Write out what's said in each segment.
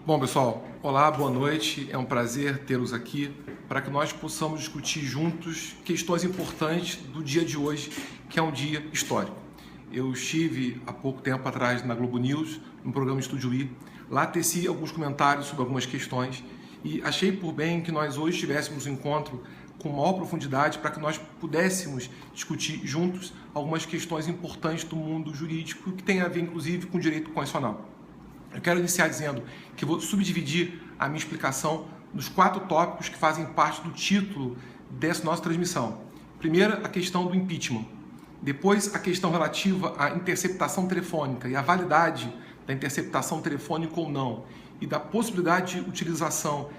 Bom, pessoal, olá, boa noite. É um prazer tê-los aqui para que nós possamos discutir juntos questões importantes do dia de hoje, que é um dia histórico. Eu estive há pouco tempo atrás na Globo News, no programa Estúdio I. Lá teci alguns comentários sobre algumas questões e achei por bem que nós hoje tivéssemos um encontro com maior profundidade para que nós pudéssemos discutir juntos algumas questões importantes do mundo jurídico que tem a ver, inclusive, com o direito constitucional. Eu quero iniciar dizendo que vou subdividir a minha explicação nos 4 tópicos que fazem parte do título dessa nossa transmissão. Primeiro, a questão do impeachment. Depois, a questão relativa à interceptação telefônica e à validade da interceptação telefônica ou não, e da possibilidade de utilização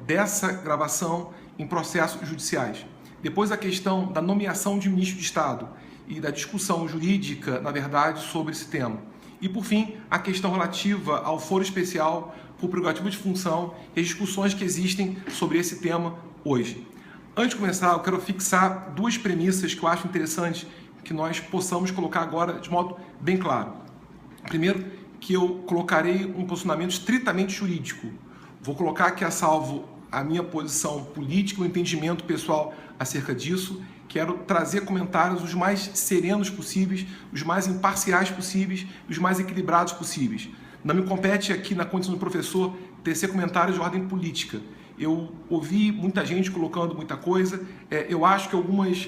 dessa gravação em processos judiciais. Depois, a questão da nomeação de ministro de Estado e da discussão jurídica, na verdade, sobre esse tema. E, por fim, a questão relativa ao foro especial por prerrogativa de função e as discussões que existem sobre esse tema hoje. Antes de começar, eu quero fixar 2 premissas que eu acho interessantes que nós possamos colocar agora de modo bem claro. Primeiro, que eu colocarei um posicionamento estritamente jurídico. Vou colocar aqui a salvo a minha posição política, o entendimento pessoal acerca disso. Quero trazer comentários os mais serenos possíveis, os mais imparciais possíveis e os mais equilibrados possíveis. Não me compete aqui, na condição do professor, tecer comentários de ordem política. Eu ouvi muita gente colocando muita coisa. Eu acho que algumas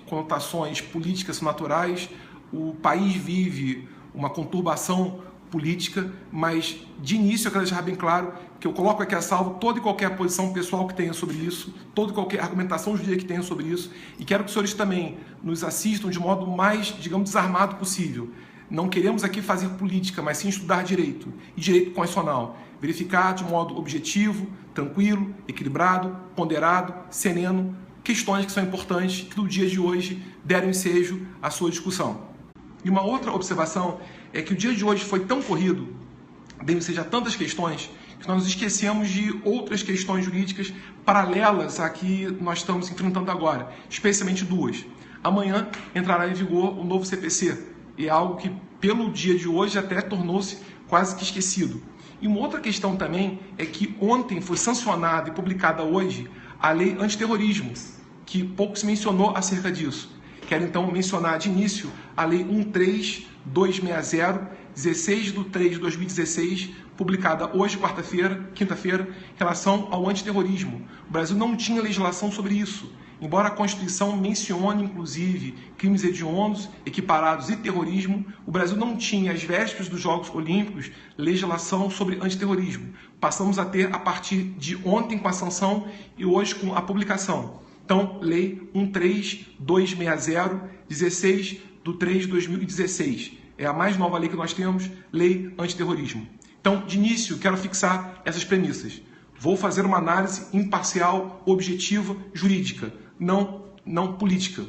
conotações políticas são naturais. O país vive uma conturbação política, mas de início eu quero deixar bem claro que eu coloco aqui a salvo toda e qualquer posição pessoal que tenha sobre isso, toda e qualquer argumentação jurídica que tenha sobre isso, e quero que os senhores também nos assistam de modo mais, digamos, desarmado possível. Não queremos aqui fazer política, mas sim estudar direito e direito constitucional, verificar de modo objetivo, tranquilo, equilibrado, ponderado, sereno, questões que são importantes que no dia de hoje deram ensejo à sua discussão. E uma outra observação é que o dia de hoje foi tão corrido, deram ensejo a tantas questões, que nós nos esquecemos de outras questões jurídicas paralelas a que nós estamos enfrentando agora, especialmente 2. Amanhã entrará em vigor o novo CPC, e é algo que, pelo dia de hoje, até tornou-se quase que esquecido. E uma outra questão também é que ontem foi sancionada e publicada hoje a lei antiterrorismo, que pouco se mencionou acerca disso. Quero então mencionar de início a Lei 13260, 16/3/2016, publicada hoje, quinta-feira, em relação ao antiterrorismo. O Brasil não tinha legislação sobre isso, embora a Constituição mencione, inclusive, crimes hediondos, equiparados e terrorismo. O Brasil não tinha, às vésperas dos Jogos Olímpicos, legislação sobre antiterrorismo. Passamos a ter a partir de ontem com a sanção e hoje com a publicação. Então, Lei 13260, 16/3/2016. É a mais nova lei que nós temos, Lei Antiterrorismo. Então, de início, quero fixar essas premissas. Vou fazer uma análise imparcial, objetiva, jurídica, não política,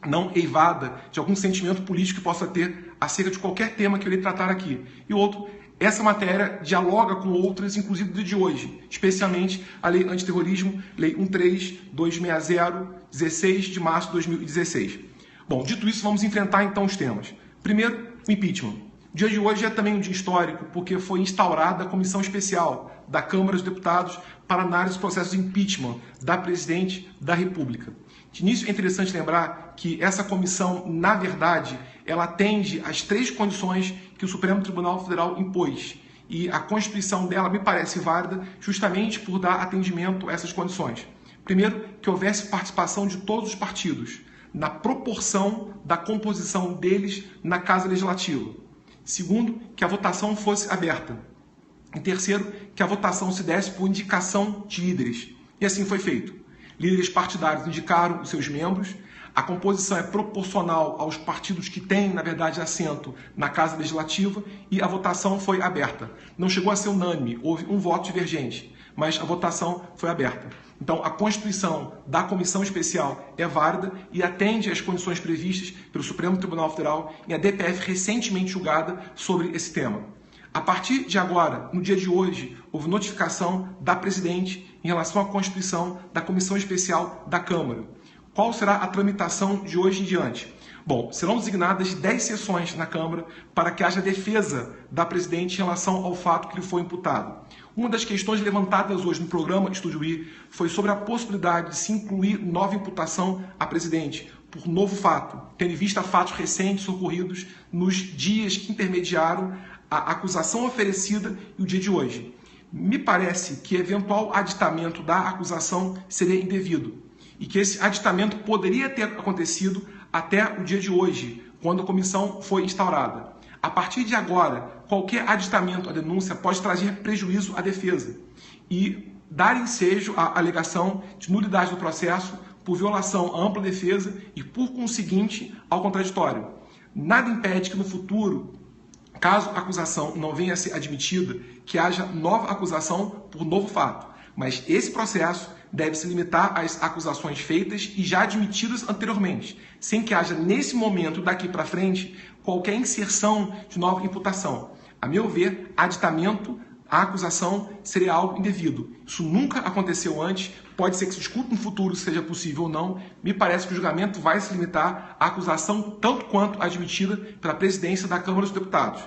não eivada de algum sentimento político que possa ter acerca de qualquer tema que eu irei tratar aqui. E outro, essa matéria dialoga com outras, inclusive do dia de hoje, especialmente a Lei Antiterrorismo, Lei 13260, 16 de março de 2016. Bom, dito isso, vamos enfrentar então os temas. Primeiro, o impeachment. O dia de hoje é também um dia histórico, porque foi instaurada a Comissão Especial da Câmara dos Deputados para análise dos processos de impeachment da Presidente da República. De início, é interessante lembrar que essa comissão, na verdade, ela atende às 3 condições que o Supremo Tribunal Federal impôs. E a Constituição dela me parece válida justamente por dar atendimento a essas condições. Primeiro, que houvesse participação de todos os partidos, na proporção da composição deles na Casa Legislativa. Segundo, que a votação fosse aberta. E terceiro, que a votação se desse por indicação de líderes. E assim foi feito. Líderes partidários indicaram os seus membros, a composição é proporcional aos partidos que têm, na verdade, assento na Casa Legislativa e a votação foi aberta. Não chegou a ser unânime, houve um voto divergente, mas a votação foi aberta. Então, a Constituição da Comissão Especial é válida e atende às condições previstas pelo Supremo Tribunal Federal e a DPF recentemente julgada sobre esse tema. A partir de agora, no dia de hoje, houve notificação da Presidente em relação à constituição da Comissão Especial da Câmara. Qual será a tramitação de hoje em diante? Bom, serão designadas 10 sessões na Câmara para que haja defesa da presidente em relação ao fato que lhe foi imputado. Uma das questões levantadas hoje no programa Estúdio I foi sobre a possibilidade de se incluir nova imputação à presidente por novo fato, tendo em vista fatos recentes ocorridos nos dias que intermediaram a acusação oferecida e o dia de hoje. Me parece que eventual aditamento da acusação seria indevido e que esse aditamento poderia ter acontecido até o dia de hoje, quando a comissão foi instaurada. A partir de agora, qualquer aditamento à denúncia pode trazer prejuízo à defesa e dar ensejo à alegação de nulidade do processo por violação à ampla defesa e, por conseguinte, ao contraditório. Nada impede que no futuro, caso a acusação não venha a ser admitida, que haja nova acusação por novo fato. Mas esse processo deve se limitar às acusações feitas e já admitidas anteriormente, sem que haja, nesse momento, daqui para frente, qualquer inserção de nova imputação. A meu ver, aditamento à acusação seria algo indevido. Isso nunca aconteceu antes, pode ser que se discute no futuro se seja possível ou não. Me parece que o julgamento vai se limitar à acusação tanto quanto admitida pela presidência da Câmara dos Deputados.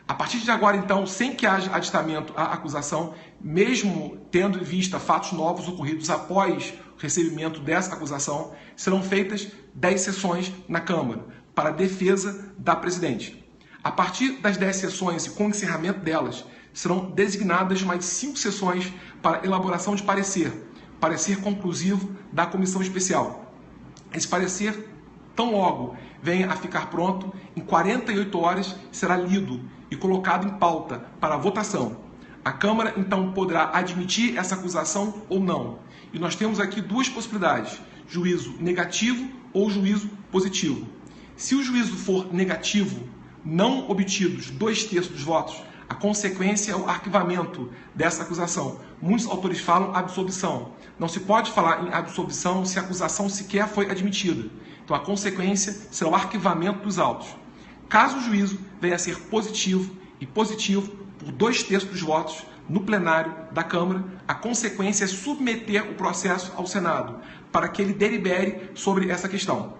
A partir de agora, então, sem que haja aditamento à acusação, mesmo tendo em vista fatos novos ocorridos após o recebimento dessa acusação, serão feitas 10 sessões na Câmara para a defesa da presidente. A partir das 10 sessões e com o encerramento delas, serão designadas mais 5 sessões para elaboração de parecer conclusivo da comissão especial. Esse parecer, tão logo venha a ficar pronto, em 48 horas será lido e colocado em pauta para votação. A Câmara, então, poderá admitir essa acusação ou não. E nós temos aqui duas possibilidades: juízo negativo ou juízo positivo. Se o juízo for negativo, não obtidos 2/3 dos votos, a consequência é o arquivamento dessa acusação. Muitos autores falam absolvição. Não se pode falar em absolvição se a acusação sequer foi admitida. Então a consequência será o arquivamento dos autos. Caso o juízo venha a ser positivo e positivo por 2/3 dos votos no plenário da Câmara, a consequência é submeter o processo ao Senado para que ele delibere sobre essa questão.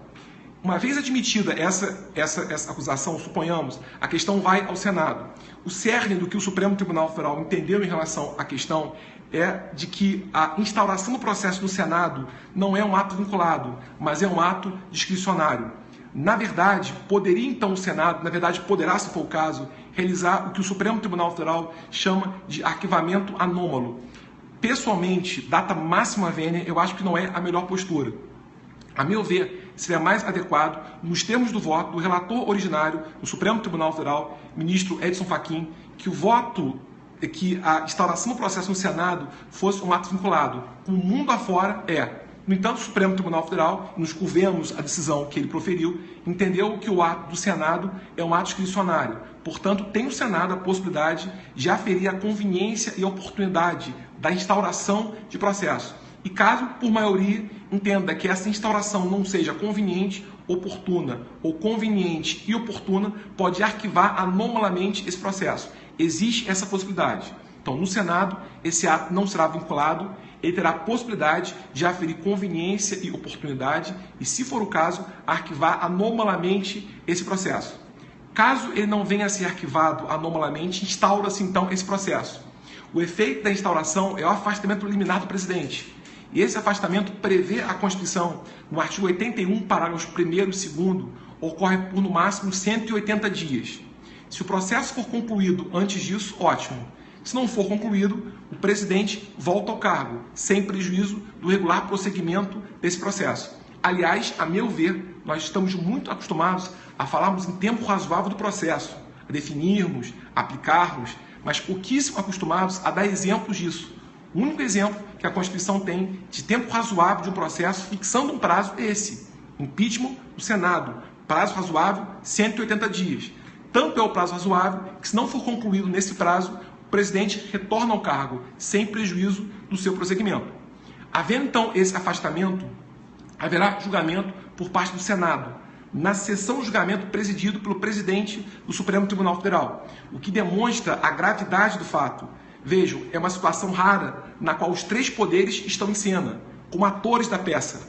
Uma vez admitida essa acusação, suponhamos, a questão vai ao Senado. O cerne do que o Supremo Tribunal Federal entendeu em relação à questão é de que a instauração do processo no Senado não é um ato vinculado, mas é um ato discricionário. Na verdade, poderia então o Senado, poderá, se for o caso, realizar o que o Supremo Tribunal Federal chama de arquivamento anômalo. Pessoalmente, data máxima vênia, eu acho que não é a melhor postura. A meu ver, seria mais adequado, nos termos do voto do relator originário do Supremo Tribunal Federal, ministro Edson Fachin, que o voto, que a instauração do processo no Senado fosse um ato vinculado. O mundo afora é. No entanto, o Supremo Tribunal Federal, nos curvemos a decisão que ele proferiu, entendeu que o ato do Senado é um ato discricionário. Portanto, tem o Senado a possibilidade de aferir a conveniência e a oportunidade da instauração de processo. E caso, por maioria, entenda que essa instauração não seja conveniente, oportuna, ou conveniente e oportuna, pode arquivar anomalamente esse processo. Existe essa possibilidade. Então, no Senado, esse ato não será vinculado, ele terá a possibilidade de aferir conveniência e oportunidade e, se for o caso, arquivar anomalamente esse processo. Caso ele não venha a ser arquivado anomalamente, instaura-se então esse processo. O efeito da instauração é o afastamento liminar do presidente. E esse afastamento prevê a Constituição, no artigo 81, parágrafos 1º e 2º, ocorre por no máximo 180 dias. Se o processo for concluído antes disso, ótimo. Se não for concluído, o presidente volta ao cargo, sem prejuízo do regular prosseguimento desse processo. Aliás, a meu ver, nós estamos muito acostumados a falarmos em tempo razoável do processo, a definirmos, a aplicarmos, mas pouquíssimo acostumados a dar exemplos disso. O único exemplo que a Constituição tem de tempo razoável de um processo, fixando um prazo, é esse. Impeachment do Senado, prazo razoável, 180 dias. Tanto é o prazo razoável que, se não for concluído nesse prazo, o presidente retorna ao cargo, sem prejuízo do seu prosseguimento. Havendo, então, esse afastamento, haverá julgamento por parte do Senado, na sessão de julgamento presidido pelo presidente do Supremo Tribunal Federal, o que demonstra a gravidade do fato. Vejam, é uma situação rara na qual os 3 poderes estão em cena, como atores da peça.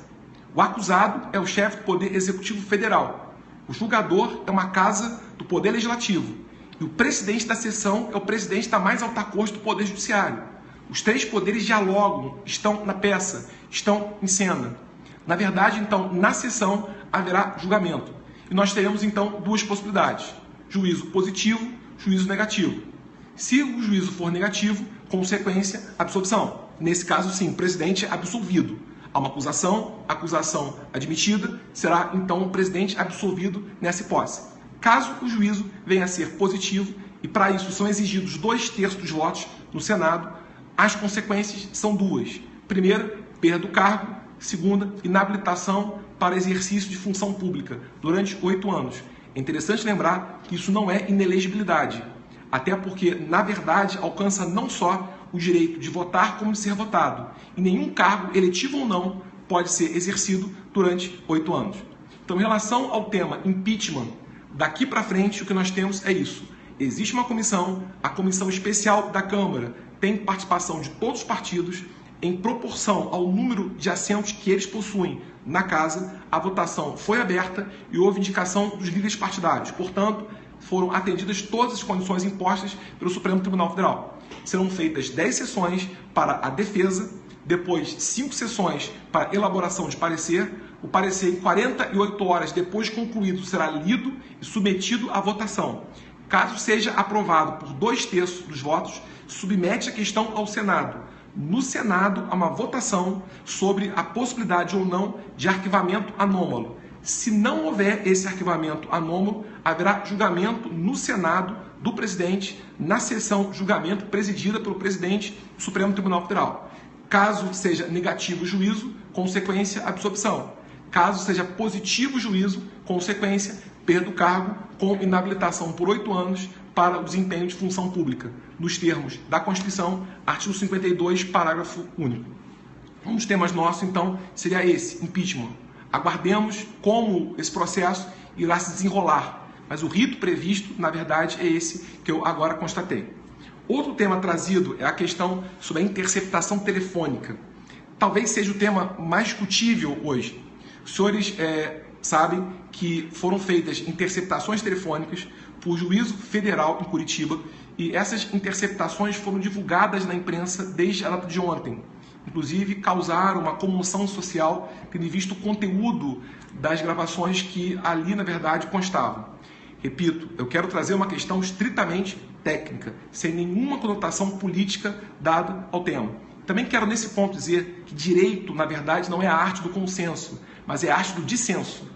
O acusado é o chefe do Poder Executivo Federal. O julgador é uma casa do Poder Legislativo e o presidente da sessão é o presidente da mais alta corte do Poder Judiciário. Os três poderes dialogam, estão na peça, estão em cena. Na verdade, então, na sessão haverá julgamento. E nós teremos, então, duas possibilidades. Juízo positivo, juízo negativo. Se o juízo for negativo, consequência, absolvição. Nesse caso, sim, o presidente é absolvido. Há uma acusação, acusação admitida, será, então, o presidente absolvido nessa hipótese. Caso o juízo venha a ser positivo, e para isso são exigidos 2/3 dos votos no Senado, as consequências são duas. Primeira, perda do cargo. Segunda, inabilitação para exercício de função pública durante 8 anos. É interessante lembrar que isso não é inelegibilidade, até porque, na verdade, alcança não só o direito de votar como de ser votado. E nenhum cargo, eletivo ou não, pode ser exercido durante 8 anos. Então, em relação ao tema impeachment, daqui para frente o que nós temos é isso. Existe uma comissão, a comissão especial da Câmara tem participação de todos os partidos. Em proporção ao número de assentos que eles possuem na casa, a votação foi aberta e houve indicação dos líderes partidários. Portanto, foram atendidas todas as condições impostas pelo Supremo Tribunal Federal. Serão feitas 10 sessões para a defesa, depois 5 sessões para elaboração de parecer. O parecer, em 48 horas depois de concluído, será lido e submetido à votação. Caso seja aprovado por 2/3 dos votos, submete a questão ao Senado. No Senado, há uma votação sobre a possibilidade ou não de arquivamento anômalo. Se não houver esse arquivamento anômalo, haverá julgamento no Senado do presidente, na sessão julgamento presidida pelo presidente do Supremo Tribunal Federal. Caso seja negativo o juízo, consequência, absolvição. Caso seja positivo o juízo, consequência, perda do cargo com inabilitação por 8 anos para o desempenho de função pública, nos termos da Constituição, artigo 52, parágrafo único. Um dos temas nossos, então, seria esse, impeachment. Aguardemos como esse processo irá se desenrolar, mas o rito previsto, na verdade, é esse que eu agora constatei. Outro tema trazido é a questão sobre a interceptação telefônica. Talvez seja o tema mais discutível hoje. Os senhores sabem que foram feitas interceptações telefônicas por juízo federal em Curitiba e essas interceptações foram divulgadas na imprensa desde a data de ontem. Inclusive, causaram uma comoção social, tendo visto o conteúdo das gravações que ali, na verdade, constavam. Repito, eu quero trazer uma questão estritamente técnica, sem nenhuma conotação política dada ao tema. Também quero, nesse ponto, dizer que direito, na verdade, não é a arte do consenso, mas é a arte do dissenso.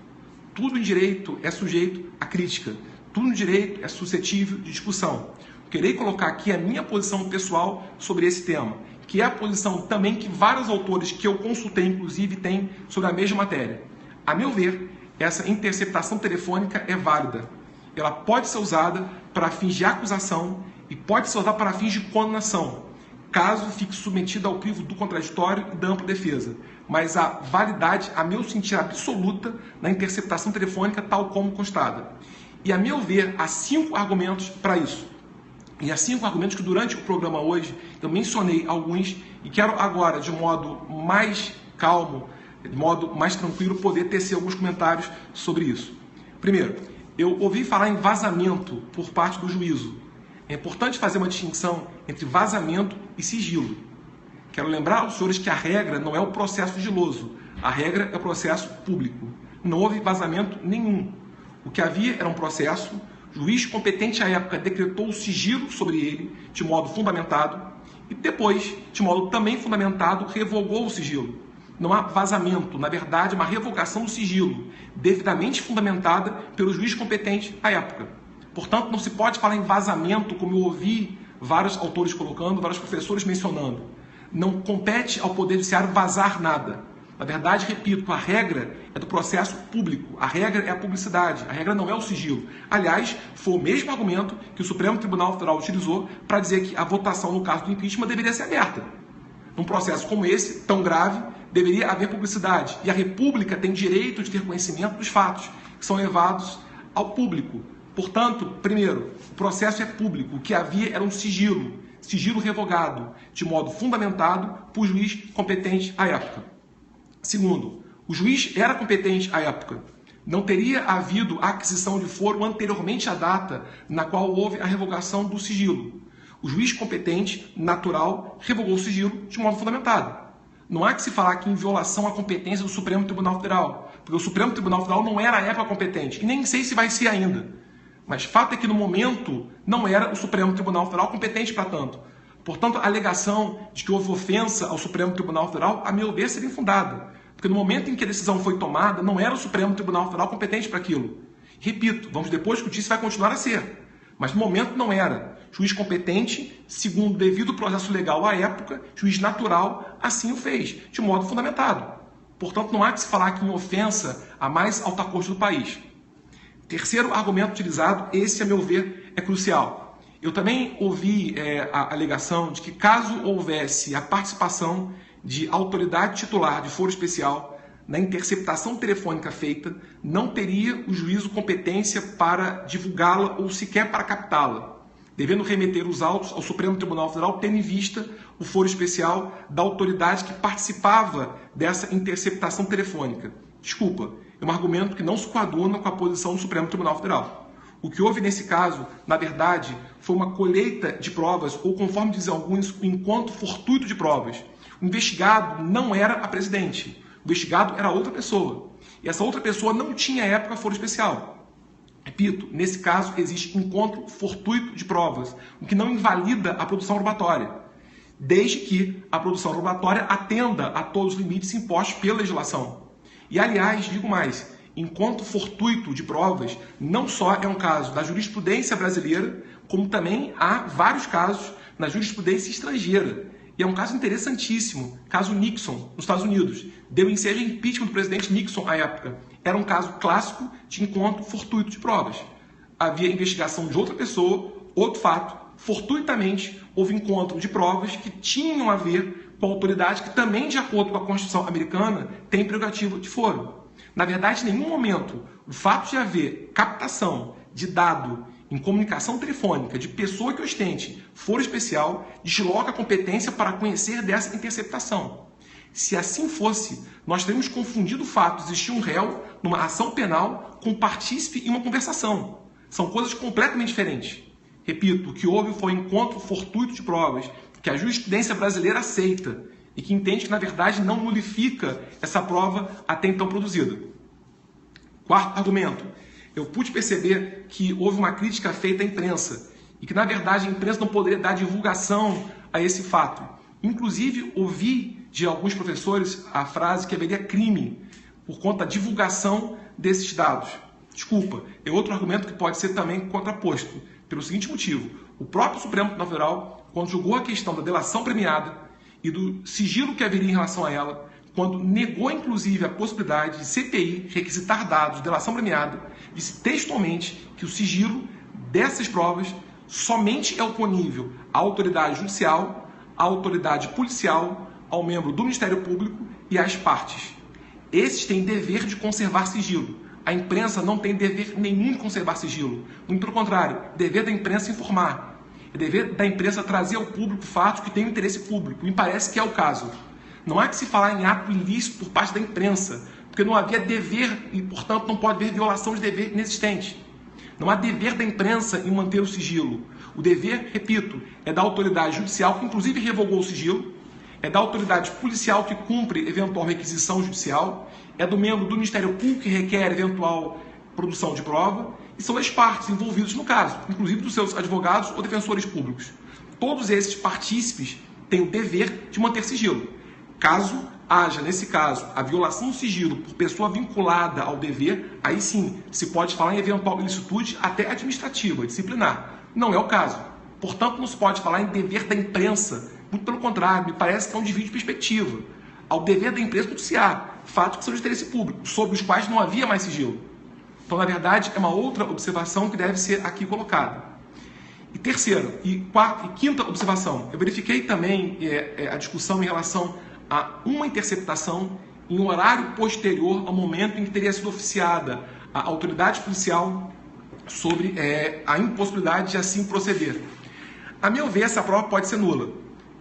Tudo em direito é sujeito à crítica. Tudo no direito é suscetível de discussão. Querei colocar aqui a minha posição pessoal sobre esse tema, que é a posição também que vários autores que eu consultei, inclusive, têm sobre a mesma matéria. A meu ver, essa interceptação telefônica é válida. Ela pode ser usada para fins de acusação e pode ser usada para fins de condenação, caso fique submetida ao crivo do contraditório e da ampla defesa. Mas a validade, a meu sentir, absoluta na interceptação telefônica, tal como constada. E, a meu ver, há 5 argumentos para isso. E há 5 argumentos que, durante o programa hoje, eu mencionei alguns e quero agora, de modo mais calmo, de modo mais tranquilo, poder tecer alguns comentários sobre isso. Primeiro, eu ouvi falar em vazamento por parte do juízo. É importante fazer uma distinção entre vazamento e sigilo. Quero lembrar aos senhores que a regra não é o processo sigiloso. A regra é o processo público. Não houve vazamento nenhum. O que havia era um processo, o juiz competente à época decretou o sigilo sobre ele de modo fundamentado e depois, de modo também fundamentado, revogou o sigilo. Não há vazamento, na verdade, uma revogação do sigilo, devidamente fundamentada pelo juiz competente à época. Portanto, não se pode falar em vazamento, como eu ouvi vários autores colocando, vários professores mencionando. Não compete ao Poder Judiciário vazar nada. Na verdade, repito, a regra é do processo público, a regra é a publicidade, a regra não é o sigilo. Aliás, foi o mesmo argumento que o Supremo Tribunal Federal utilizou para dizer que a votação no caso do impeachment deveria ser aberta. Num processo como esse, tão grave, deveria haver publicidade. E a República tem direito de ter conhecimento dos fatos que são levados ao público. Portanto, primeiro, o processo é público, o que havia era um sigilo revogado, de modo fundamentado por juiz competente à época. Segundo, o juiz era competente à época, Não teria havido aquisição de foro anteriormente à data na qual houve a revogação do sigilo. O juiz competente, natural, revogou o sigilo de modo fundamentado. Não há que se falar aqui em violação à competência do Supremo Tribunal Federal, porque o Supremo Tribunal Federal não era à época competente, e nem sei se vai ser ainda. Mas fato é que no momento não era o Supremo Tribunal Federal competente para tanto. Portanto, a alegação de que houve ofensa ao Supremo Tribunal Federal, a meu ver, seria infundada. Porque no momento em que a decisão foi tomada, não era o Supremo Tribunal Federal competente para aquilo. Repito, vamos depois discutir se vai continuar a ser. Mas no momento não era. Juiz competente, segundo o devido processo legal à época, juiz natural, assim o fez, de modo fundamentado. Portanto, não há que se falar aqui em ofensa à mais alta corte do país. Terceiro argumento utilizado, esse, a meu ver, é crucial. Eu também ouvi a alegação de que caso houvesse a participação de autoridade titular de foro especial na interceptação telefônica feita, não teria o juízo competência para divulgá-la ou sequer para captá-la, devendo remeter os autos ao Supremo Tribunal Federal, tendo em vista o foro especial da autoridade que participava dessa interceptação telefônica. Desculpa, é um argumento que não se coaduna com a posição do Supremo Tribunal Federal. O que houve nesse caso, na verdade, foi uma colheita de provas, ou conforme dizem alguns, um encontro fortuito de provas. O investigado não era a presidente, o investigado era outra pessoa. E essa outra pessoa não tinha à época foro especial. Repito, nesse caso existe encontro fortuito de provas, o que não invalida a produção probatória, desde que a produção probatória atenda a todos os limites impostos pela legislação. E, aliás, digo mais, encontro fortuito de provas não só é um caso da jurisprudência brasileira, como também há vários casos na jurisprudência estrangeira. E é um caso interessantíssimo, caso Nixon, nos Estados Unidos. Deu ensejo ao impeachment do presidente Nixon à época. Era um caso clássico de encontro fortuito de provas. Havia investigação de outra pessoa, outro fato, fortuitamente houve encontro de provas que tinham a ver com a autoridade que também, de acordo com a Constituição americana, tem prerrogativa de foro. Na verdade, em nenhum momento, o fato de haver captação de dado em comunicação telefônica de pessoa que ostente foro especial desloca a competência para conhecer dessa interceptação. Se assim fosse, nós teríamos confundido o fato de existir um réu numa ação penal com partícipe em uma conversação. São coisas completamente diferentes. Repito, o que houve foi um encontro fortuito de provas que a jurisprudência brasileira aceita e que entende que, na verdade, não nulifica essa prova até então produzida. Quarto argumento. Eu pude perceber que houve uma crítica feita à imprensa e que, na verdade, a imprensa não poderia dar divulgação a esse fato. Inclusive, ouvi de alguns professores a frase que haveria crime por conta da divulgação desses dados. Desculpa, é outro argumento que pode ser também contraposto, pelo seguinte motivo. O próprio Supremo Tribunal Federal, quando julgou a questão da delação premiada e do sigilo que haveria em relação a ela, quando negou, inclusive, a possibilidade de CPI requisitar dados de delação premiada, disse textualmente que o sigilo dessas provas somente é oponível à autoridade judicial, à autoridade policial, ao membro do Ministério Público e às partes. Esses têm dever de conservar sigilo. A imprensa não tem dever nenhum de conservar sigilo. Muito pelo contrário, dever da imprensa informar. É dever da imprensa trazer ao público fatos que têm interesse público. Me parece que é o caso. Não há que se falar em ato ilícito por parte da imprensa, porque não havia dever e, portanto, não pode haver violação de dever inexistente. Não há dever da imprensa em manter o sigilo. O dever, repito, é da autoridade judicial, que inclusive revogou o sigilo, é da autoridade policial que cumpre eventual requisição judicial, é do membro do Ministério Público que requer eventual produção de prova, e são as partes envolvidas no caso, inclusive dos seus advogados ou defensores públicos. Todos esses partícipes têm o dever de manter sigilo. Caso haja, nesse caso, a violação do sigilo por pessoa vinculada ao dever, aí sim se pode falar em eventual ilicitude até administrativa, disciplinar. Não é o caso. Portanto, não se pode falar em dever da imprensa. Muito pelo contrário, me parece que é um desvio de perspectiva. Ao dever da imprensa noticiar fatos que são de interesse público, sobre os quais não havia mais sigilo. Então, na verdade, é uma outra observação que deve ser aqui colocada. E terceira, e quinta observação, eu verifiquei também a discussão em relação a uma interceptação em um horário posterior ao momento em que teria sido oficiada a autoridade policial sobre a impossibilidade de assim proceder. A meu ver, essa prova pode ser nula,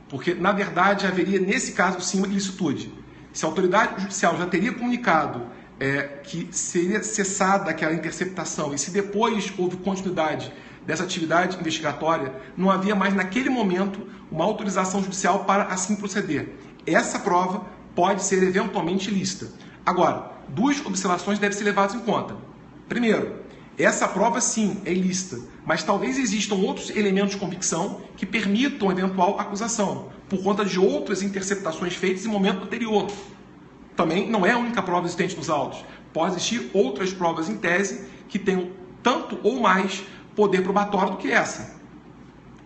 porque, na verdade, haveria, nesse caso, sim, uma ilicitude. Se a autoridade judicial já teria comunicado que seria cessada aquela interceptação e se depois houve continuidade dessa atividade investigatória, não havia mais naquele momento uma autorização judicial para assim proceder. Essa prova pode ser eventualmente ilícita. Agora, duas observações devem ser levadas em conta. Primeiro, essa prova sim é ilícita, mas talvez existam outros elementos de convicção que permitam eventual acusação, por conta de outras interceptações feitas em momento anterior. Também não é a única prova existente nos autos. Pode existir outras provas em tese que tenham tanto ou mais poder probatório do que essa.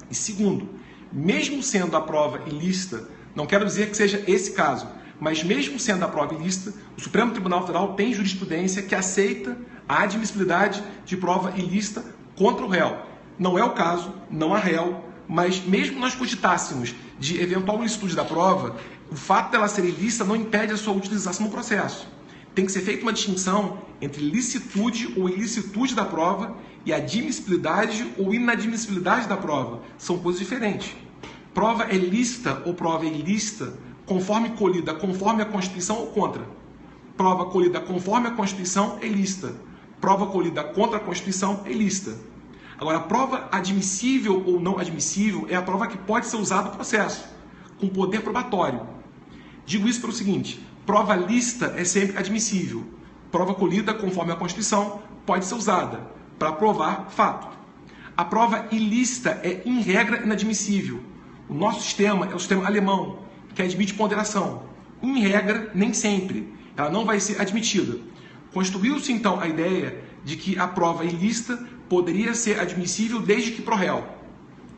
E segundo, mesmo sendo a prova ilícita, não quero dizer que seja esse caso, mas mesmo sendo a prova ilícita, o Supremo Tribunal Federal tem jurisprudência que aceita a admissibilidade de prova ilícita contra o réu. Não é o caso, não há réu, mas mesmo nós cogitássemos de eventual ilicitude da prova, o fato dela ser ilícita não impede a sua utilização no processo. Tem que ser feita uma distinção entre licitude ou ilicitude da prova e admissibilidade ou inadmissibilidade da prova. São coisas diferentes. Prova é lícita ou prova é ilícita conforme colhida conforme a Constituição ou contra. Prova colhida conforme a Constituição é ilícita. Prova colhida contra a Constituição é ilícita. Agora, a prova admissível ou não admissível é a prova que pode ser usada no processo, com poder probatório. Digo isso pelo seguinte: prova lícita é sempre admissível. Prova colhida conforme a Constituição pode ser usada para provar fato. A prova ilícita é, em regra, inadmissível. O nosso sistema é o sistema alemão, que admite ponderação. Em regra, nem sempre. Ela não vai ser admitida. Construiu-se, então, a ideia de que a prova ilícita poderia ser admissível desde que pro réu.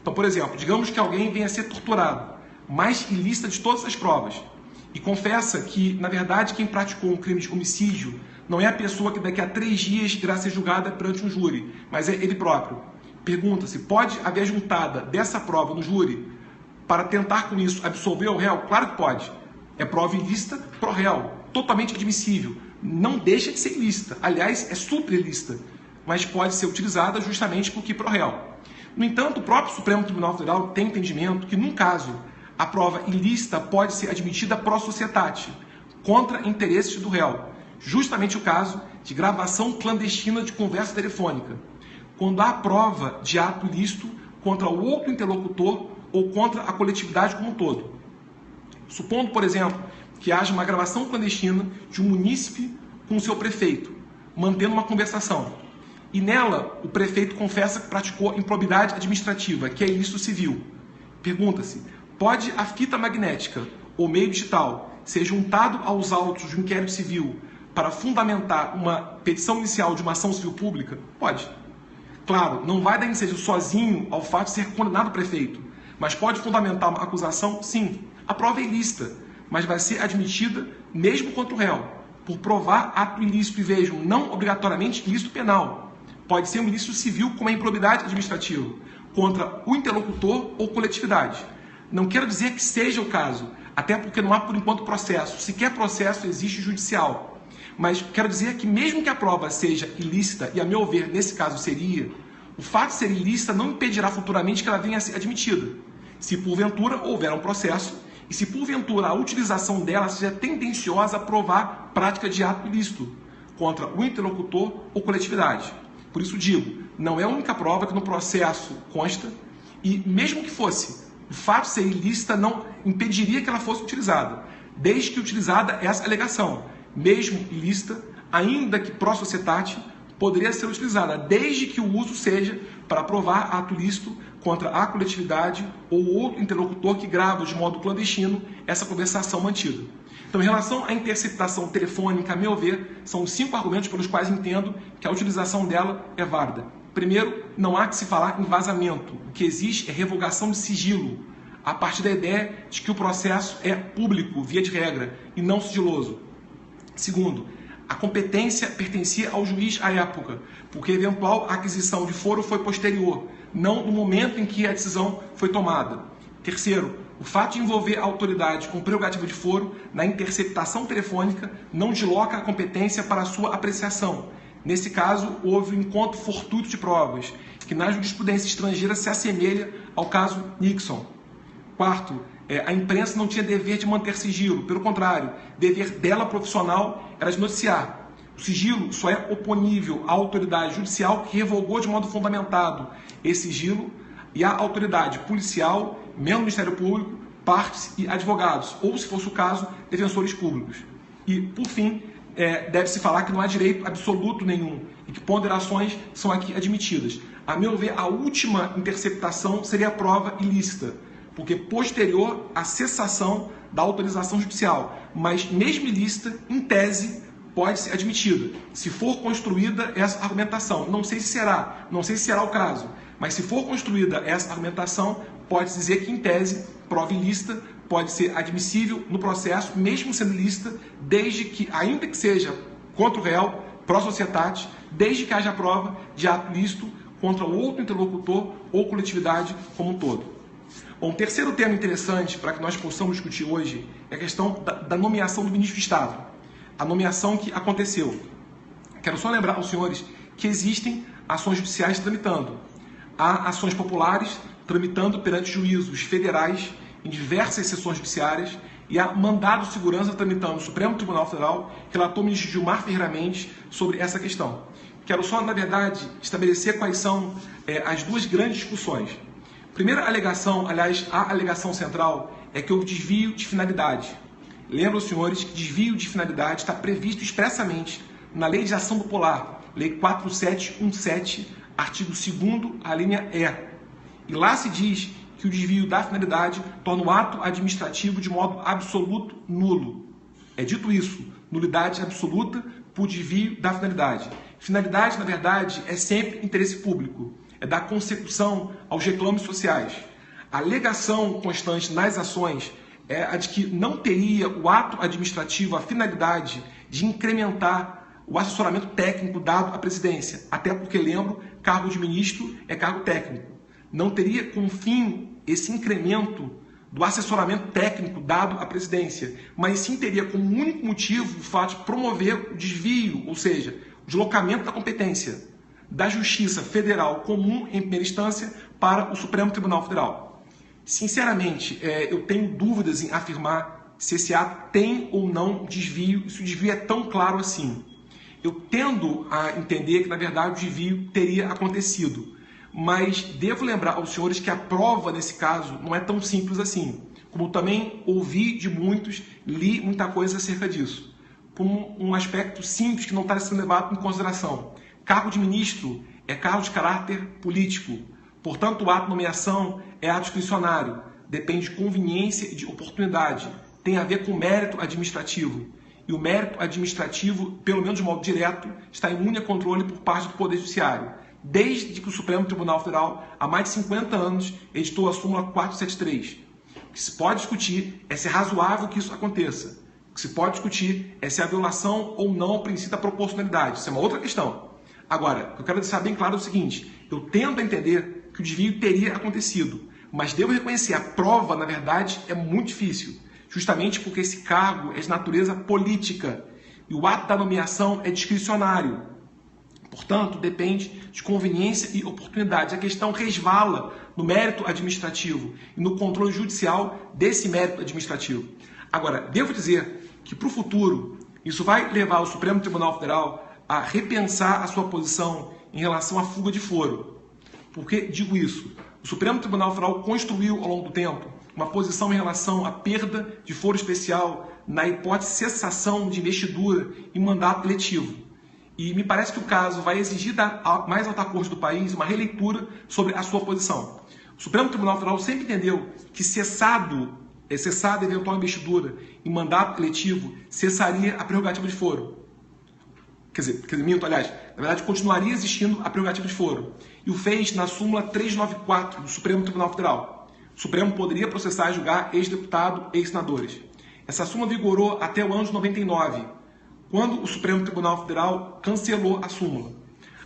Então, por exemplo, digamos que alguém venha a ser torturado, mais ilícita de todas as provas, e confessa que, na verdade, quem praticou um crime de homicídio não é a pessoa que daqui a 3 dias irá ser julgada perante um júri, mas é ele próprio. Pergunta-se, pode haver juntada dessa prova no júri para tentar com isso absolver o réu? Claro que pode. É prova ilícita pro réu, totalmente admissível. Não deixa de ser ilícita. Aliás, é super ilícita, mas pode ser utilizada justamente porque pro réu. No entanto, o próprio Supremo Tribunal Federal tem entendimento que, num caso, a prova ilícita pode ser admitida pro societate, contra interesses do réu. Justamente o caso de gravação clandestina de conversa telefônica, quando há prova de ato ilícito contra o outro interlocutor ou contra a coletividade como um todo. Supondo, por exemplo, que haja uma gravação clandestina de um munícipe com o seu prefeito, mantendo uma conversação. E nela, o prefeito confessa que praticou improbidade administrativa, que é ilícito civil. Pergunta-se, pode a fita magnética ou meio digital ser juntado aos autos de um inquérito civil para fundamentar uma petição inicial de uma ação civil pública? Pode. Claro, não vai dar ensejo sozinho ao fato de ser condenado o prefeito, mas pode fundamentar uma acusação? Sim. A prova é ilícita, mas vai ser admitida mesmo contra o réu, por provar ato ilícito, e vejam, não obrigatoriamente ilícito penal. Pode ser um ilícito civil como a improbidade administrativa, contra o interlocutor ou coletividade. Não quero dizer que seja o caso, até porque não há por enquanto processo. Sequer processo existe judicial. Mas quero dizer que mesmo que a prova seja ilícita, e a meu ver nesse caso seria, o fato de ser ilícita não impedirá futuramente que ela venha a ser admitida, se porventura houver um processo e se porventura a utilização dela seja tendenciosa a provar prática de ato ilícito contra o interlocutor ou coletividade. Por isso digo, não é a única prova que no processo consta, e mesmo que fosse, o fato de ser ilícita não impediria que ela fosse utilizada, desde que utilizada essa alegação, mesmo ilícita, ainda que pró societate, poderia ser utilizada, desde que o uso seja para provar ato ilícito contra a coletividade ou outro interlocutor que grava de modo clandestino essa conversação mantida. Então, em relação à interceptação telefônica, a meu ver, são os 5 argumentos pelos quais entendo que a utilização dela é válida. Primeiro, não há que se falar em vazamento. O que existe é revogação de sigilo, a partir da ideia de que o processo é público, via de regra, e não sigiloso. Segundo, a competência pertencia ao juiz à época, porque a eventual aquisição de foro foi posterior, não no momento em que a decisão foi tomada. Terceiro, o fato de envolver a autoridade com prerrogativa de foro na interceptação telefônica não desloca a competência para a sua apreciação. Nesse caso, houve um encontro fortuito de provas, que na jurisprudência estrangeira se assemelha ao caso Nixon. Quarto, a imprensa não tinha dever de manter sigilo, pelo contrário, dever dela profissional era de noticiar. O sigilo só é oponível à autoridade judicial que revogou de modo fundamentado esse sigilo e à autoridade policial, membro do Ministério Público, partes e advogados, ou, se fosse o caso, defensores públicos. E, por fim, deve-se falar que não há direito absoluto nenhum e que ponderações são aqui admitidas. A meu ver, a última interceptação seria a prova ilícita, porque posterior à cessação da autorização judicial, mas mesmo ilícita, em tese, pode ser admitida, se for construída essa argumentação. Não sei se será o caso, mas se for construída essa argumentação, pode-se dizer que, em tese, prova ilícita pode ser admissível no processo, mesmo sendo ilícita, desde que, ainda que seja contra o réu, pró societate, desde que haja prova de ato ilícito contra o outro interlocutor ou coletividade como um todo. Bom, um terceiro tema interessante para que nós possamos discutir hoje é a questão da nomeação do ministro de Estado, a nomeação que aconteceu. Quero só lembrar aos senhores que existem ações judiciais tramitando. Há ações populares tramitando perante juízos federais em diversas sessões judiciárias e há mandado de segurança tramitando no Supremo Tribunal Federal, relatou o ministro Gilmar Ferreira Mendes sobre essa questão. Quero só, na verdade, estabelecer quais são as duas grandes discussões. Primeira alegação, aliás, a alegação central, é que houve desvio de finalidade. Lembro aos senhores que desvio de finalidade está previsto expressamente na Lei de Ação Popular, Lei 4717, artigo 2º, a linha E. E lá se diz que o desvio da finalidade torna o ato administrativo de modo absoluto nulo. É dito isso, nulidade absoluta por desvio da finalidade. Finalidade, na verdade, é sempre interesse público, é dar consecução aos reclames sociais. A alegação constante nas ações é a de que não teria o ato administrativo a finalidade de incrementar o assessoramento técnico dado à presidência, até porque, lembro, cargo de ministro é cargo técnico. Não teria como fim esse incremento do assessoramento técnico dado à presidência, mas sim teria como único motivo o fato de promover o desvio, ou seja, o deslocamento da competência da Justiça Federal comum em primeira instância para o Supremo Tribunal Federal. Sinceramente, eu tenho dúvidas em afirmar se esse ato tem ou não desvio, se o desvio é tão claro assim. Eu tendo a entender que, na verdade, o desvio teria acontecido, mas devo lembrar aos senhores que a prova, nesse caso, não é tão simples assim. Como também ouvi de muitos, li muita coisa acerca disso. Como um aspecto simples que não está sendo levado em consideração. Cargo de ministro é cargo de caráter político. Portanto, o ato de nomeação é ato discricionário. Depende de conveniência e de oportunidade. Tem a ver com mérito administrativo. E o mérito administrativo, pelo menos de modo direto, está imune a controle por parte do Poder Judiciário. Desde que o Supremo Tribunal Federal, há mais de 50 anos, editou a súmula 473. O que se pode discutir é se é razoável que isso aconteça. O que se pode discutir é se há violação ou não ao princípio da proporcionalidade. Isso é uma outra questão. Agora, eu quero deixar bem claro o seguinte, eu tento entender que o desvio teria acontecido, mas devo reconhecer, a prova, na verdade, é muito difícil, justamente porque esse cargo é de natureza política e o ato da nomeação é discricionário. Portanto, depende de conveniência e oportunidade. A questão resvala no mérito administrativo e no controle judicial desse mérito administrativo. Agora, devo dizer que para o futuro, isso vai levar o Supremo Tribunal Federal a repensar a sua posição em relação à fuga de foro. Por que digo isso? O Supremo Tribunal Federal construiu ao longo do tempo uma posição em relação à perda de foro especial na hipótese de cessação de investidura em mandato eletivo. E me parece que o caso vai exigir da mais alta corte do país uma releitura sobre a sua posição. O Supremo Tribunal Federal sempre entendeu que cessada eventual investidura em mandato eletivo, cessaria a prerrogativa de foro. Na verdade, continuaria existindo a prerrogativa de foro. E o fez na súmula 394 do Supremo Tribunal Federal. O Supremo poderia processar e julgar ex-deputado e ex-senadores. Essa súmula vigorou até o ano de 99, quando o Supremo Tribunal Federal cancelou a súmula.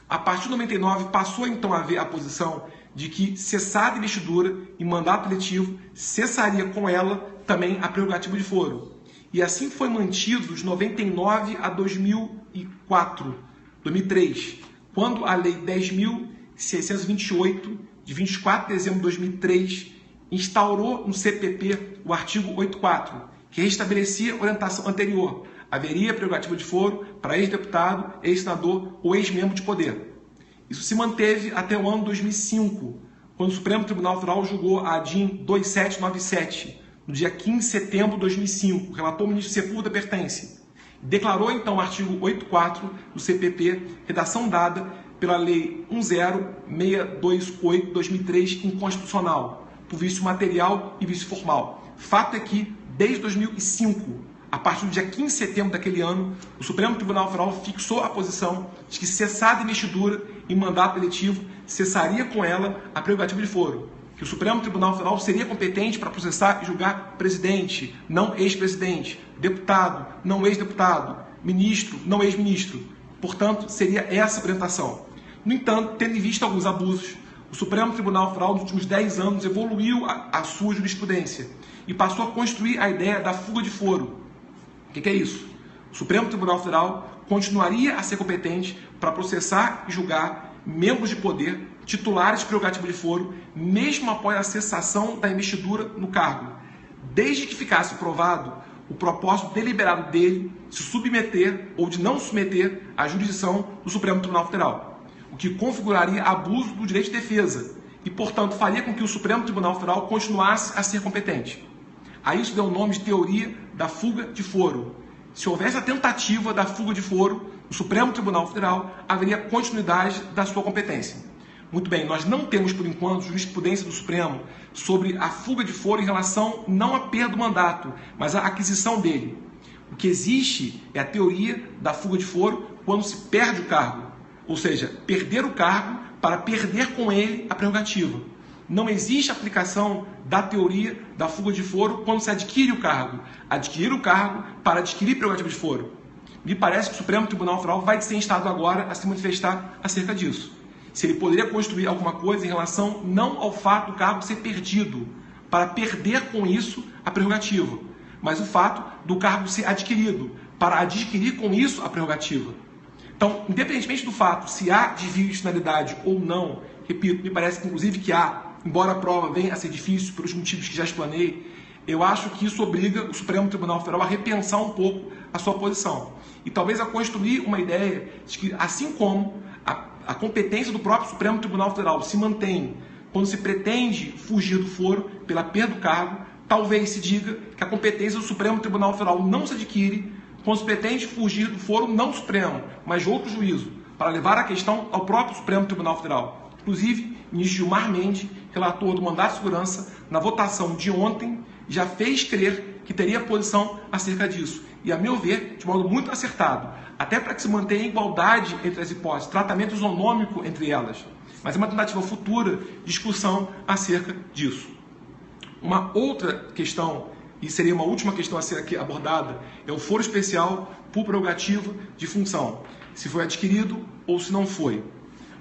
A partir de 99, passou então a haver a posição de que, cessada a investidura em mandato eletivo, cessaria com ela também a prerrogativa de foro. E assim foi mantido de 99 a 2003, quando a Lei 10.628, de 24 de dezembro de 2003, instaurou no CPP o artigo 84, que restabelecia a orientação anterior, haveria prerrogativa de foro para ex-deputado, ex-senador ou ex-membro de poder. Isso se manteve até o ano 2005, quando o Supremo Tribunal Federal julgou a DIN 2797, no dia 15 de setembro de 2005, relator o ministro Sepúlveda Pertence. Declarou então o artigo 84 do CPP, redação dada pela Lei 10628/2003, inconstitucional, por vício material e vício formal. Fato é que, desde 2005, a partir do dia 15 de setembro daquele ano, o Supremo Tribunal Federal fixou a posição de que, cessada a investidura em mandato eletivo, cessaria com ela a prerrogativa de foro, que o Supremo Tribunal Federal seria competente para processar e julgar presidente, não ex-presidente, deputado, não ex-deputado, ministro, não ex-ministro. Portanto, seria essa a orientação. No entanto, tendo em vista alguns abusos, o Supremo Tribunal Federal, nos últimos 10 anos, evoluiu a sua jurisprudência e passou a construir a ideia da fuga de foro. O que é isso? O Supremo Tribunal Federal continuaria a ser competente para processar e julgar membros de poder, titulares de prerrogativa de foro, mesmo após a cessação da investidura no cargo, desde que ficasse provado o propósito deliberado dele se submeter ou de não submeter à jurisdição do Supremo Tribunal Federal, o que configuraria abuso do direito de defesa e, portanto, faria com que o Supremo Tribunal Federal continuasse a ser competente. A isso deu o nome de teoria da fuga de foro. Se houvesse a tentativa da fuga de foro, o Supremo Tribunal Federal haveria continuidade da sua competência. Muito bem, nós não temos, por enquanto, jurisprudência do Supremo sobre a fuga de foro em relação não à perda do mandato, mas à aquisição dele. O que existe é a teoria da fuga de foro quando se perde o cargo, ou seja, perder o cargo para perder com ele a prerrogativa. Não existe aplicação da teoria da fuga de foro quando se adquire o cargo. Adquirir o cargo para adquirir prerrogativa de foro. Me parece que o Supremo Tribunal Federal vai ser instado agora a se manifestar acerca disso. Se ele poderia construir alguma coisa em relação não ao fato do cargo ser perdido, para perder com isso a prerrogativa, mas o fato do cargo ser adquirido, para adquirir com isso a prerrogativa. Então, independentemente do fato se há desvio de finalidade ou não, repito, me parece inclusive que há, embora a prova venha a ser difícil pelos motivos que já explanei, eu acho que isso obriga o Supremo Tribunal Federal a repensar um pouco a sua posição. E talvez a construir uma ideia de que, assim como a competência do próprio Supremo Tribunal Federal se mantém quando se pretende fugir do foro pela perda do cargo, talvez se diga que a competência do Supremo Tribunal Federal não se adquire quando se pretende fugir do foro não Supremo, mas de outro juízo, para levar a questão ao próprio Supremo Tribunal Federal. Inclusive, o ministro Gilmar Mendes, relator do mandato de segurança, na votação de ontem, já fez crer que teria posição acerca disso. E, a meu ver, de modo muito acertado, até para que se mantenha igualdade entre as hipóteses, tratamento isonômico entre elas. Mas é uma tentativa futura de discussão acerca disso. Uma outra questão, e seria uma última questão a ser aqui abordada, é o foro especial por prerrogativa de função. Se foi adquirido ou se não foi.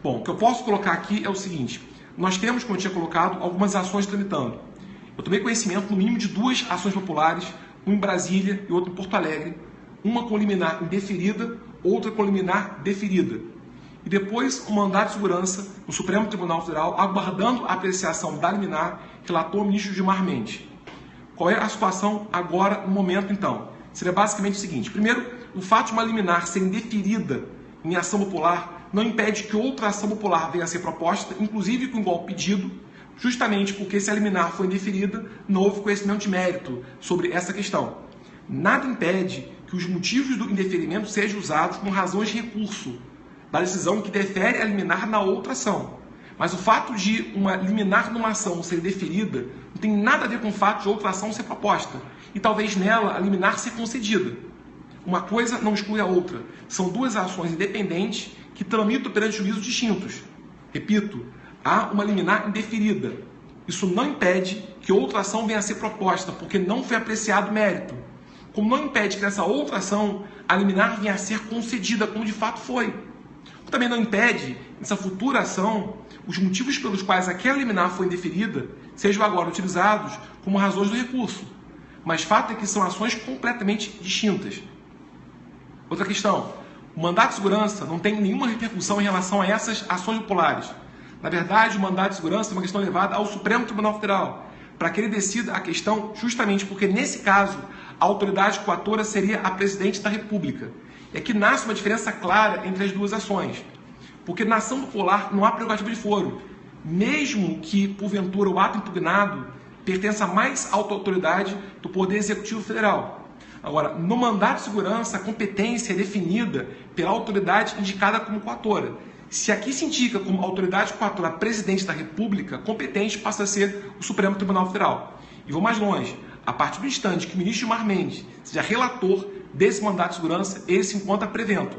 Bom, o que eu posso colocar aqui é o seguinte. Nós temos, como eu tinha colocado, algumas ações tramitando. Eu tomei conhecimento, no mínimo, de 2 ações populares, uma em Brasília e outra em Porto Alegre, uma com liminar indeferida, outra com liminar deferida. E depois, um mandato de segurança no Supremo Tribunal Federal, aguardando a apreciação da liminar, relatou o ministro Gilmar Mendes. Qual é a situação agora, no momento, então? Seria basicamente o seguinte. Primeiro, o fato de uma liminar ser indeferida em ação popular não impede que outra ação popular venha a ser proposta, inclusive com igual pedido, justamente porque, se a liminar foi indeferida, não houve conhecimento de mérito sobre essa questão. Nada impede que os motivos do indeferimento sejam usados como razões de recurso da decisão que defere a liminar na outra ação. Mas o fato de uma liminar numa ação ser deferida não tem nada a ver com o fato de outra ação ser proposta e talvez nela a liminar ser concedida. Uma coisa não exclui a outra. São 2 ações independentes que tramitam perante juízos distintos. Repito, há uma liminar indeferida. Isso não impede que outra ação venha a ser proposta, porque não foi apreciado mérito. Como não impede que nessa outra ação a liminar venha a ser concedida, como de fato foi. Também não impede, nessa futura ação, os motivos pelos quais aquela liminar foi indeferida sejam agora utilizados como razões do recurso. Mas fato é que são ações completamente distintas. Outra questão. O mandato de segurança não tem nenhuma repercussão em relação a essas ações populares. Na verdade, o mandato de segurança é uma questão levada ao Supremo Tribunal Federal, para que ele decida a questão justamente porque, nesse caso, a autoridade coatora seria a Presidente da República. E aqui nasce uma diferença clara entre as duas ações. Porque na ação do polar não há prerrogativa de foro. Mesmo que, porventura, o ato impugnado pertença a mais alta autoridade do Poder Executivo Federal. Agora, no mandato de segurança, a competência é definida pela autoridade indicada como coatora. Se aqui se indica como autoridade coatora a Presidente da República, competente passa a ser o Supremo Tribunal Federal. E vou mais longe. A partir do instante que o ministro Gilmar Mendes seja relator desse mandato de segurança, ele se encontra prevento.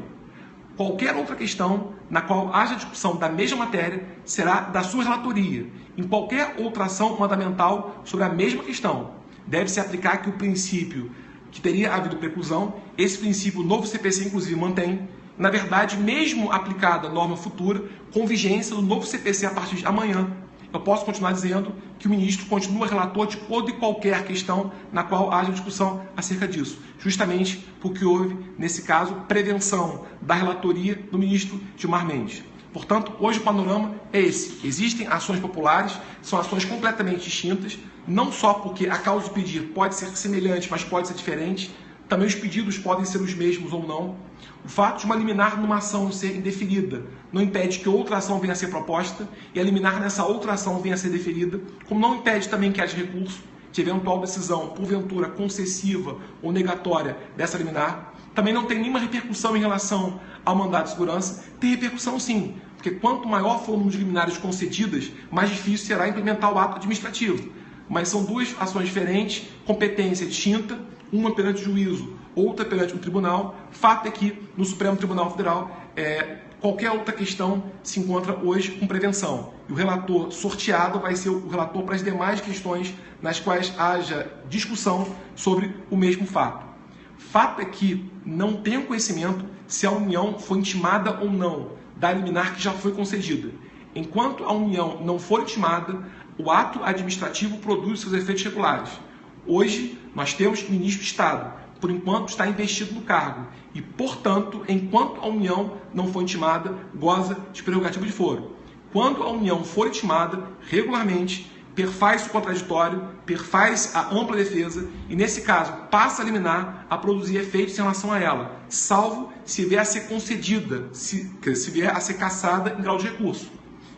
Qualquer outra questão na qual haja discussão da mesma matéria será da sua relatoria. Em qualquer outra ação mandamental sobre a mesma questão, deve-se aplicar que o princípio que teria havido preclusão, esse princípio o novo CPC inclusive mantém, na verdade, mesmo aplicada a norma futura, com vigência do novo CPC a partir de amanhã. Eu posso continuar dizendo que o ministro continua relator de toda e qualquer questão na qual haja discussão acerca disso, justamente porque houve, nesse caso, prevenção da relatoria do ministro Gilmar Mendes. Portanto, hoje o panorama é esse. Existem ações populares, são ações completamente distintas, não só porque a causa de pedir pode ser semelhante, mas pode ser diferente, também os pedidos podem ser os mesmos ou não. O fato de uma liminar numa ação ser indeferida não impede que outra ação venha a ser proposta e a liminar nessa outra ação venha a ser deferida, como não impede também que haja recurso de eventual decisão, porventura concessiva ou negatória dessa liminar. Também não tem nenhuma repercussão em relação ao mandato de segurança. Tem repercussão sim, porque quanto maior for o número de liminares concedidas, mais difícil será implementar o ato administrativo. Mas são duas ações diferentes, competência distinta, uma perante o juízo, outra perante o tribunal. Fato é que no Supremo Tribunal Federal, qualquer outra questão se encontra hoje com prevenção. E o relator sorteado vai ser o relator para as demais questões nas quais haja discussão sobre o mesmo fato. Fato é que não tenho conhecimento se a União foi intimada ou não da liminar que já foi concedida. Enquanto a União não for intimada, o ato administrativo produz seus efeitos regulares. Hoje, nós temos ministro de Estado, por enquanto está investido no cargo e, portanto, enquanto a União não for intimada, goza de prerrogativa de foro. Quando a União for intimada, regularmente, perfaz o contraditório, perfaz a ampla defesa e, nesse caso, passa a liminar a produzir efeitos em relação a ela, salvo se vier a ser concedida, se vier a ser cassada em grau de recurso.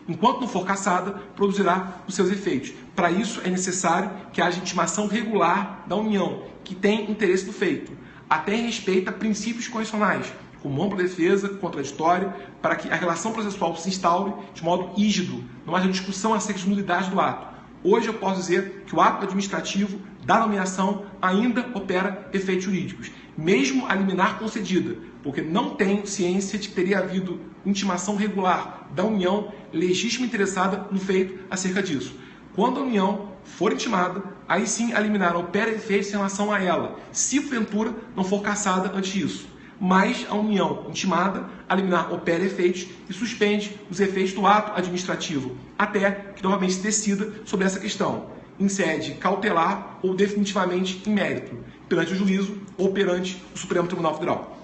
Enquanto não for cassada, produzirá os seus efeitos. Para isso, é necessário que haja intimação regular da União, que tem interesse no feito, até em respeito a princípios constitucionais, como ampla defesa, contraditório, para que a relação processual se instaure de modo rígido, não haja discussão acerca de nulidade do ato. Hoje eu posso dizer que o ato administrativo da nomeação ainda opera efeitos jurídicos, mesmo a liminar concedida, porque não tenho ciência de que teria havido intimação regular da União legítima interessada no feito acerca disso. Quando a União for intimada, aí sim a liminar opera efeitos em relação a ela, se porventura não for cassada antes disso. Mas a União intimada, a liminar opera efeitos e suspende os efeitos do ato administrativo, até que novamente se decida sobre essa questão, em sede cautelar ou definitivamente em mérito, perante o juízo ou perante o Supremo Tribunal Federal.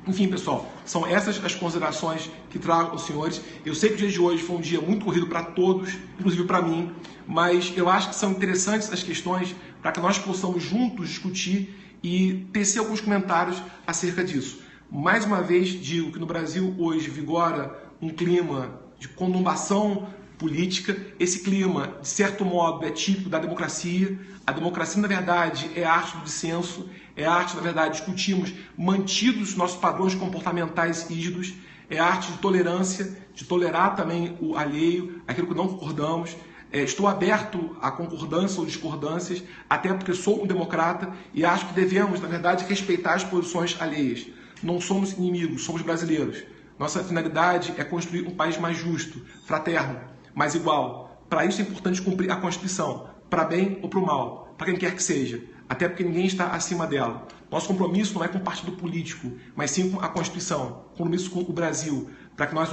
Enfim, pessoal, são essas as considerações que trago aos senhores. Eu sei que o dia de hoje foi um dia muito corrido para todos, inclusive para mim, mas eu acho que são interessantes as questões para que nós possamos juntos discutir e tecer alguns comentários acerca disso. Mais uma vez, digo que no Brasil hoje vigora um clima de conurbação política. Esse clima, de certo modo, é típico da democracia. A democracia, na verdade, é a arte do dissenso, é a arte, na verdade, de discutirmos mantidos nossos padrões comportamentais rígidos, é a arte de tolerância, de tolerar também o alheio, aquilo que não concordamos. Estou aberto a concordâncias ou discordâncias, até porque sou um democrata e acho que devemos, na verdade, respeitar as posições alheias. Não somos inimigos, somos brasileiros. Nossa finalidade é construir um país mais justo, fraterno, mais igual. Para isso é importante cumprir a Constituição, para bem ou para o mal, para quem quer que seja, até porque ninguém está acima dela. Nosso compromisso não é com o partido político, mas sim com a Constituição, compromisso com o Brasil, para que nós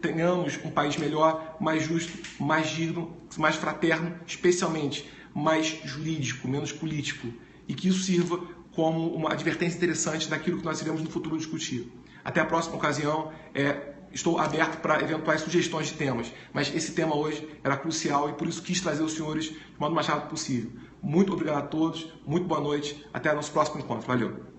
tenhamos um país melhor, mais justo, mais digno, mais fraterno, especialmente mais jurídico, menos político, e que isso sirva como uma advertência interessante daquilo que nós iremos no futuro discutir. Até a próxima ocasião. Estou aberto para eventuais sugestões de temas, mas esse tema hoje era crucial e por isso quis trazer os senhores de modo mais rápido possível. Muito obrigado a todos, muito boa noite, até nosso próximo encontro. Valeu!